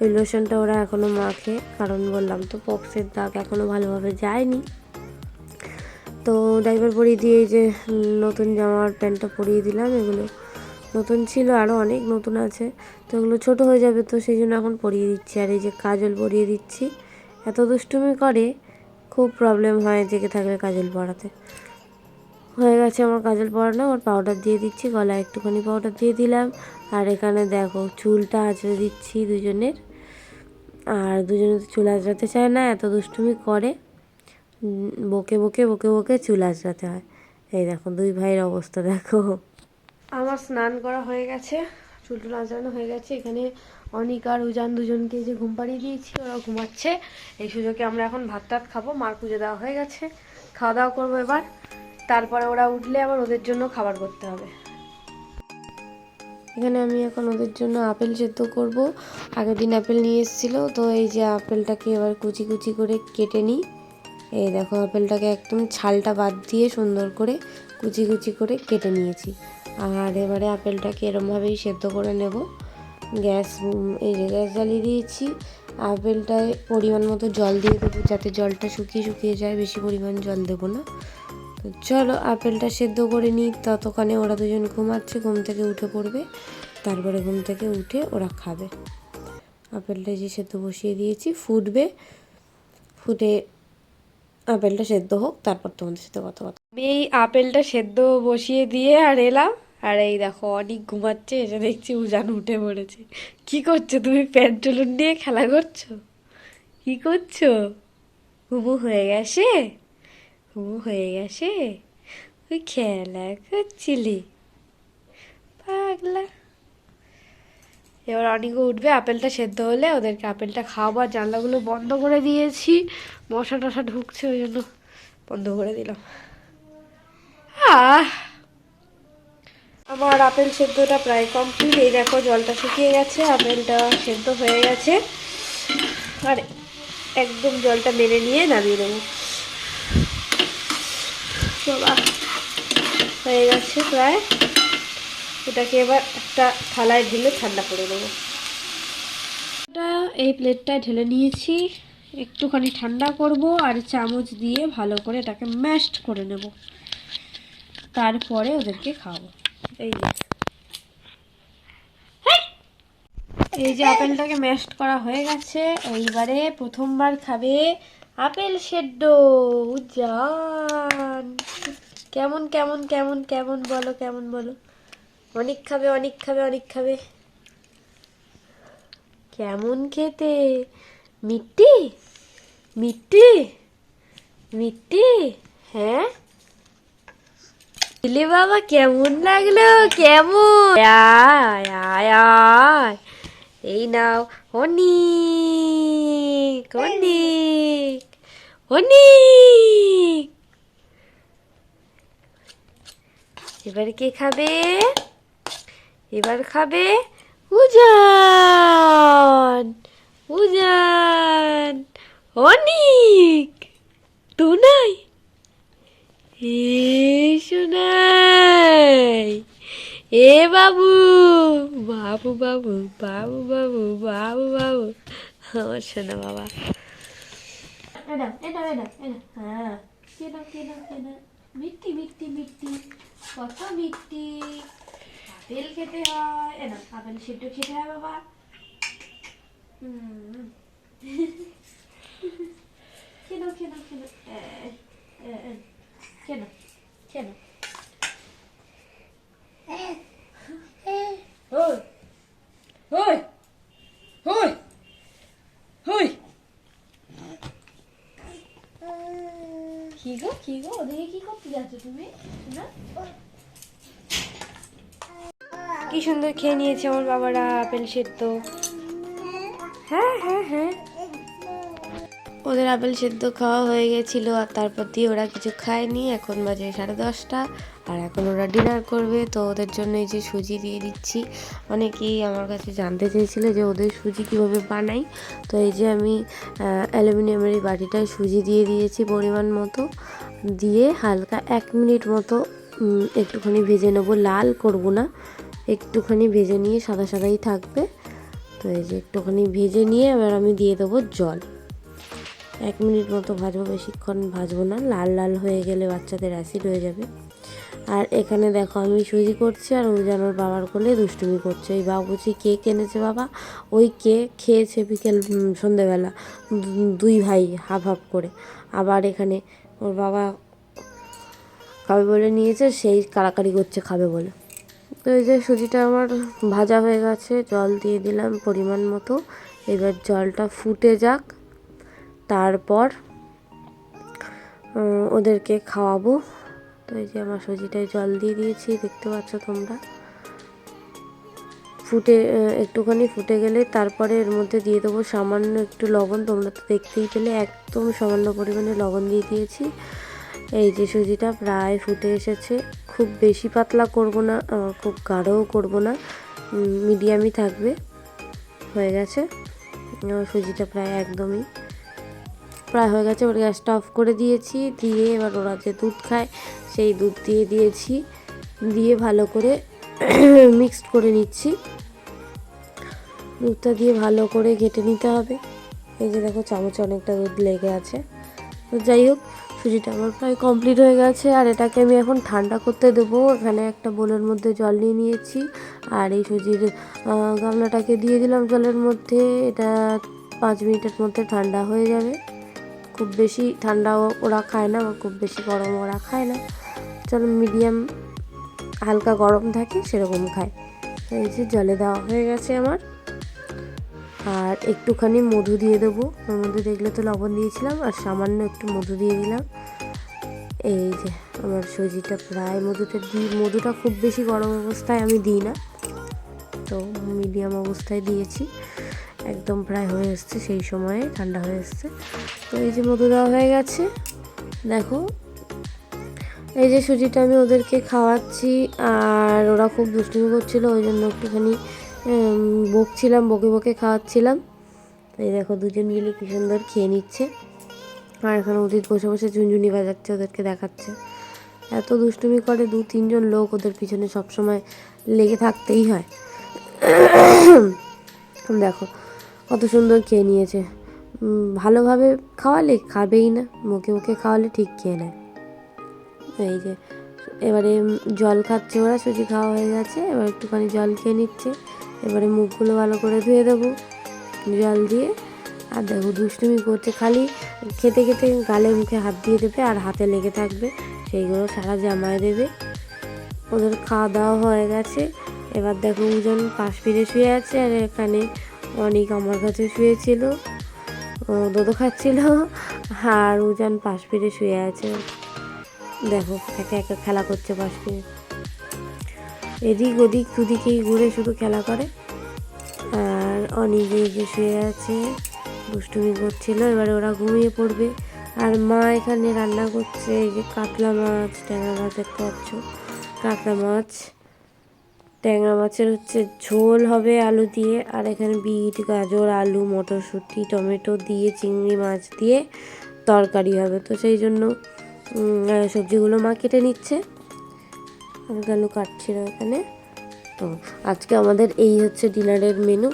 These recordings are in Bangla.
ওই লোশনটা ওরা এখনও মাখে, কারণ বললাম তো পক্সের দাগ এখনও ভালোভাবে যায়নি। তো ডাইপার পরিয়ে দিয়ে এই যে নতুন জামার প্যান্টটা পরিয়ে দিলাম। এগুলো নতুন ছিল, আরও অনেক নতুন আছে, তো এগুলো ছোটো হয়ে যাবে, তো সেই জন্য এখন পরিয়ে দিচ্ছি। আর এই যে কাজল পরিয়ে দিচ্ছি, এত দুষ্টুমি করে, খুব প্রবলেম হয় জেগে থাকলে কাজল পরাতে। হয়ে গেছে আমার কাজল পরানো, আর পাউডার দিয়ে দিচ্ছি, গলায় একটুখানি পাউডার দিয়ে দিলাম। আর এখানে দেখো চুলটা আঁচড়ে দিচ্ছি দুজনের, আর দুজনে তো চুল আঁচড়াতে চায় না, এত দুষ্টুমি করে, বকে বকে বকে বকে চুল আঁচড়াতে হয়। এই দেখো দুই ভাইয়ের অবস্থা দেখো। আমার স্নান করা হয়ে গেছে, চুল টুল আঁচড়ানো হয়ে গেছে। এখানে অনিক আর উজান দুজনকে যে ঘুম পাড়িয়ে দিয়েছি, ওরা ঘুমাচ্ছে। এই সুযোগে আমরা এখন ভাত টাত খাবো, মার পুজো দেওয়া হয়ে গেছে, খাওয়া দাওয়া করবো এবার। তারপরে ওরা উঠলে আবার ওদের জন্য খাবার করতে হবে। এখানে আমি এখন ওদের জন্য আপেল সেদ্ধ করব। আগের দিন আপেল নিয়ে এসেছিলো, তো এই যে আপেলটাকে এবার কুচি কুচি করে কেটে নিই। এই দেখো আপেলটাকে একদম ছালটা বাদ দিয়ে সুন্দর করে কুচি কুচি করে কেটে নিয়েছি। আর এবারে আপেলটাকে এরমভাবেই সেদ্ধ করে নেব। এই যে গ্যাস জ্বালিয়ে দিয়েছি। আপেলটায় পরিমাণ মতো জল দিয়ে দেবো, যাতে জলটা শুকিয়ে শুকিয়ে যায়, বেশি পরিমাণ জল দেবো না। তো চলো আপেলটা সেদ্ধ করে নিই, ততক্ষণে ওরা দুজন ঘুমাচ্ছে, ঘুম থেকে উঠে পড়বে, তারপরে ঘুম থেকে উঠে ওরা খাবে। আপেলটা যে সেদ্ধ বসিয়ে দিয়েছি, ফুটবে, ফুটে আপেলটা সেদ্ধ হোক, তারপর তোমাদের সাথে কথা বলবো। আমি এই আপেলটা সেদ্ধ বসিয়ে দিয়ে আর এলাম, আর এই দেখো অনেক ঘুমাচ্ছে, এসে দেখছি উজান উঠে পড়েছে। কি করছো তুমি? প্যান্টুলুন নিয়ে খেলা করছো? কি করছো? ঘুমু হয়ে গেছে? ঘুমু হয়ে গেছে? তুই খেলা করছিলি পাগলা। এবার অনেকও উঠবে, আপেলটা সেদ্ধ হলে ওদেরকে আপেলটা খাওয়াবার। জানলাগুলো বন্ধ করে দিয়েছি, মশা টশা ঢুকছে, ওই জন্য বন্ধ করে দিলাম। আমার আপেল সেদ্ধটা প্রায় কমপ্লিট। এই দেখো জলটা শুকিয়ে গেছে, আপেলটা সেদ্ধ হয়ে গেছে, আর একদম জলটা মেরে নিয়ে নামিয়ে দেবো। বাবা হয়ে গেছে প্রায়। এটাকে এবার একটা থালায় ঢেলে ঠান্ডা করে দেবো। এই প্লেটটায় ঢেলে নিয়েছি, একটুখানি ঠান্ডা করব, আর চামচ দিয়ে ভালো করে এটাকে ম্যাশড করে নেব, তারপরে ওদেরকে খাওয়াবো। এই যে আপেলটাকে ম্যাশড করা হয়ে গেছে, এইবারে প্রথমবার খাবে আপেল সেদ্ধ উজান। কেমন কেমন কেমন কেমন বলো, কেমন বলো? অনেক খাবে, অনেক খাবে, অনেক খাবে। কেমন খেতে? মিষ্টি মিষ্টি মিষ্টি? হ্যাঁ দিলে বাবা, কেমন লাগলো? কেমন? আয় আয় আয়, এই নাও অনেক অনেক অনেক। এবার কে খাবে? এবার খাবে উজান। উজান অনেক তো নাই, শোনাই এ বাবু, বাবু বাবু বাবু বাবু বাবু বাবু, আমার শোনা বাবা। এটা এটা এটা এটা, হ্যাঁ কেনা কেনা কেনা, মিষ্টি মিষ্টি মিষ্টি, কত মিষ্টি। আপেল খেতে হয়, এ না আপেল সেদ্ধ খেতে হয় বাবা। কেন কেন কেন কেন কেন? ওই ওই ওই ওই, কি গো কি গো, ওদিকে কি করতে যাচ্ছ তুমি? না কি সুন্দর খেয়ে নিয়েছে আমার বাবারা আপেল সেদ্ধ। হ্যাঁ হ্যাঁ হ্যাঁ, ওদের আপেল সেদ্ধ খাওয়া হয়ে গেছিলো, আর তারপর দিয়ে ওরা কিছু খায়নি। এখন বাজে 10:30, আর এখন ওরা ডিনার করবে। তো ওদের জন্য এই যে সুজি দিয়ে দিচ্ছি। অনেকেই আমার কাছে জানতে চেয়েছিল যে ওদের সুজি কীভাবে বানাই। তো এই যে আমি অ্যালুমিনিয়ামের এই বাটিটায় সুজি দিয়ে দিয়েছি পরিমাণ মতো, দিয়ে হালকা 1 মিনিট মতো একটুখানি ভেজে নেবো, লাল করব না, একটুখানি ভেজে নিয়ে সাদা সাদাই থাকবে। তো এই যে একটুখানি ভেজে নিয়ে এবার আমি দিয়ে দেবো জল। 1 মিনিট মতো ভাজবো, বেশিক্ষণ ভাজবো না, লাল লাল হয়ে গেলে বাচ্চাদের অ্যাসিড হয়ে যাবে। আর এখানে দেখো আমি সুজি করছি আর উজান ওর বাবার কোলে দুষ্টুমি করছে। ওই বাবুচি কেক এনেছে বাবা, ওই কেক খেয়েছে বিকেল সন্ধেবেলা 2 ভাই হাফ হাফ করে। আবার এখানে ওর বাবা খাবে বলে নিয়েছে, সেই কাড়াকাড়ি করছে খাবে বলে। তো এই যে সুজিটা আমার ভাজা হয়ে গেছে, জল দিয়ে দিলাম পরিমাণ মতো। এবার জলটা ফুটে যাক, তারপর ওদেরকে খাওয়াবো। তো এই যে আমার সুজিটায় জল দিয়ে দিয়েছি, দেখতে পাচ্ছ তোমরা। একটুখানি ফুটে গেলে তারপরে এর মধ্যে দিয়ে দেবো সামান্য একটু লবণ। তোমরা তো দেখতেই পেলে একদম সামান্য পরিমাণে লবণ দিয়ে দিয়েছি। এই যে সুজিটা প্রায় ফুটে এসেছে, খুব বেশি পাতলা করব না, খুব গাঢ়ও করব না, মিডিয়ামই থাকবে। হয়ে গেছে সুজিটা প্রায় হয়ে গেছে। এবার গ্যাসটা অফ করে দিয়েছি, দিয়ে এবার ওরা যে দুধ খায় সেই দুধ দিয়ে দিয়েছি, দিয়ে ভালো করে মিক্সড করে নিচ্ছি। দুধটা দিয়ে ভালো করে ঘেটে নিতে হবে। এই যে দেখো চামচে অনেকটা দুধ লেগে আছে। তো যাই হোক, সুজিটা আমার প্রায় কমপ্লিট হয়ে গেছে। আর এটাকে আমি এখন ঠান্ডা করতে দেবো। এখানে একটা বোলের মধ্যে জল নিয়ে নিয়েছি আর এই সুজির গামলাটাকে দিয়ে দিলাম জলের মধ্যে। এটা 5 মিনিটের মধ্যে ঠান্ডা হয়ে যাবে। খুব বেশি ঠান্ডাও ওরা খায় না, বা খুব বেশি গরম ওরা খায় না। চলো মিডিয়াম হালকা গরম থাকে সেরকম খায়। এই যে জলে দেওয়া হয়ে গেছে আমার। আর একটুখানি মধু দিয়ে দেবো, ওর মধ্যে দেখলে তো লবণ দিয়েছিলাম, আর সামান্য একটু মধু দিয়ে দিলাম। এই যে আমার সুজিটা প্রায় মধুটা খুব বেশি গরম অবস্থায় আমি দিই না, তো মিডিয়াম অবস্থায় দিয়েছি। একদম প্রায় হয়ে এসছে, সেই সময়ে ঠান্ডা হয়ে এসছে। তো এই যে মধু দেওয়া হয়ে গেছে, দেখো এই যে সুজিটা আমি ওদেরকে খাওয়াচ্ছি। আর ওরা খুব দুষ্টুমি করছিল, ওই জন্য একটুখানি বকে খাওয়াচ্ছিলাম। এই দেখো দুজন মিলে কি সুন্দর খেয়ে নিচ্ছে। আর এখানে উদিত বসে বসে ঝুনঝুনি বাজাচ্ছে, ওদেরকে দেখাচ্ছে। এত দুষ্টুমি করে, 2-3 জন লোক ওদের পিছনে সবসময় লেগে থাকতেই হয়। দেখো কত সুন্দর খেয়ে নিয়েছে। ভালোভাবে খাওয়ালে খাবেই না, মুখে খাওয়ালে ঠিক খেয়ে নেয়। এই যে এবারে জল খাচ্ছে ওরা, সুজি খাওয়া হয়ে গেছে, এবার একটুখানি জল খেয়ে নিচ্ছে। এবারে মুখগুলো ভালো করে ধুয়ে দেবো জল দিয়ে। আর দেখো দুষ্টুমি করছে, খালি খেতে খেতে গালে মুখে হাত দিয়ে দেবে আর হাতে লেগে থাকবে, সেইগুলো সারা জামায় দেবে। ওদের খাওয়া দাওয়া হয়ে গেছে। এবার দেখো উজন পাশ ফিরে শুয়ে আছে, আর এখানে অনেক আমার কাছে শুয়েছিল, দোদো খাচ্ছিল। আর উজান পাশ ফিরে শুয়ে আছে, দেখো একা একা খেলা করছে পাশ ফিরে, এদিক ওদিক দুদিকেই ঘুরে শুধু খেলা করে। আর অনেকে যে শুয়ে আছে দুষ্টুমি করছিল। এবারে ওরা ঘুমিয়ে পড়বে। আর মা এখানে রান্না করছে, এই যে কাতলা মাছ, ট্যাংরা মাছ দেখতে পাচ্ছ, কাতলা মাছ ট্যাংরা মাছের ঝোল হবে আলু দিয়ে। আর এখানে বিট, গাজর, আলু, মটরশুঁটি, টমেটো দিয়ে চিংড়ি মাছ দিয়ে তরকারি হবে। তো সেই জন্য সবজিগুলো মা কেটে নিচ্ছে, আমি আলু কাটছিল এখানে। তো আজকে আমাদের এই ডিনারের মেনু।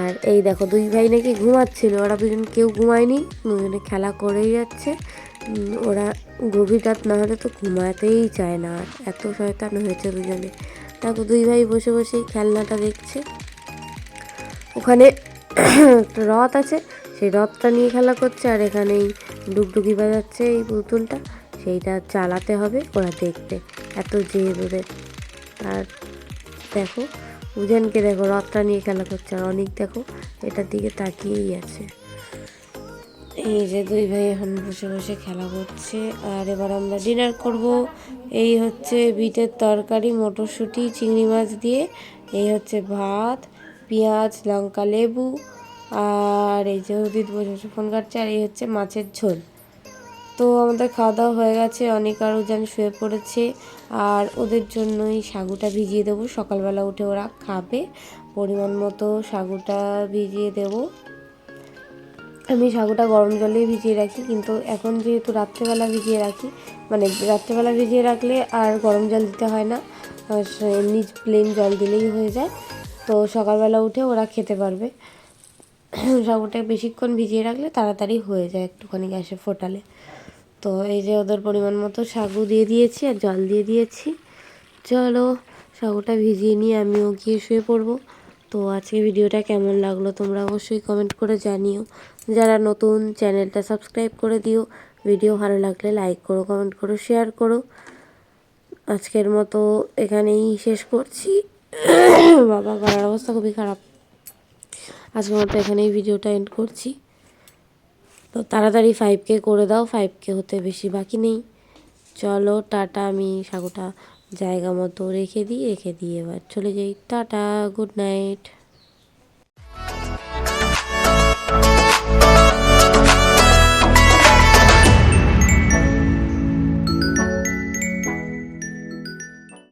আর এই দেখো 2 ভাই নাকি ঘুমাচ্ছিল, ওরা দুজন কেউ ঘুমায়নি, দুজনে খেলা করেই যাচ্ছে। ওরা গভীর রাত না হলে তো ঘুমাতেই চায় না, আর এত শয়তান হয়েছে দুজনে। দেখো 2 ভাই বসে বসেই খেলনাটা দেখছে। ওখানে একটা রথ আছে, সেই রথটা নিয়ে খেলা করছে। আর এখানেই ডুগডুগি বাজাচ্ছে এই পুতুলটা, সেইটা চালাতে হবে ওরা দেখবে, এত জেদ ওদের। আর দেখো উজানকে দেখো রথটা নিয়ে খেলা করছে, আর অনেক দেখো এটার দিকে তাকিয়েই আছে। এই যে 2 ভাই এখন বসে বসে খেলা করছে। আর এবার আমরা ডিনার করব। এই বিটের তরকারি, মটরশুঁটি, চিংড়ি মাছ দিয়ে, এই ভাত, পেঁয়াজ, লঙ্কা, লেবু। আর এই যে উদিত বসে বসে ফোন কাটছে। আর এই মাছের ঝোল। তো আমাদের খাওয়া দাওয়া হয়ে গেছে, অনেক আর উজান শুয়ে পড়েছে। আর ওদের জন্যই সাগুটা ভিজিয়ে দেবো, সকালবেলা উঠে ওরা খাবে। পরিমাণ মতো সাগুটা ভিজিয়ে দেবো। আমি সাগুটা গরম জলেই ভিজিয়ে রাখি, কিন্তু এখন যেহেতু রাত্রেবেলা ভিজিয়ে রাখি, মানে রাত্রেবেলা ভিজিয়ে রাখলে আর গরম জল দিতে হয় না, এমনি প্লেন জল দিলেই হয়ে যায়। তো সকালবেলা উঠে ওরা খেতে পারবে। সাগুটা বেশিক্ষণ ভিজিয়ে রাখলে তাড়াতাড়ি হয়ে যায় একটুখানি গ্যাসে ফোটালে। তো এই যে ওদের পরিমাণ মতো সাগু দিয়ে দিয়েছি আর জল দিয়ে দিয়েছি। চলো সাগুটা ভিজিয়ে নিয়ে আমিও গিয়ে শুয়ে পড়বো। তো আজকে ভিডিওটা কেমন লাগলো তোমরা অবশ্যই কমেন্ট করে জানিও। যারা নতুন চ্যানেলটা সাবস্ক্রাইব করে দিও। ভিডিও ভালো লাগলে লাইক করো, কমেন্ট করো, শেয়ার করো। আজকের মতো এখানেই শেষ করছি। বাবা গলার অবস্থা খুবই খারাপ। আজকের মতো এখানেই ভিডিওটা এন্ড করছি। তো তাড়াতাড়ি 5K করে দাও, 5K হতে বেশি বাকি নেই। চলো টাটা, আমি সাগুটা জায়গা মতো রেখে দিই এবার চলে যাই। Tata, good night.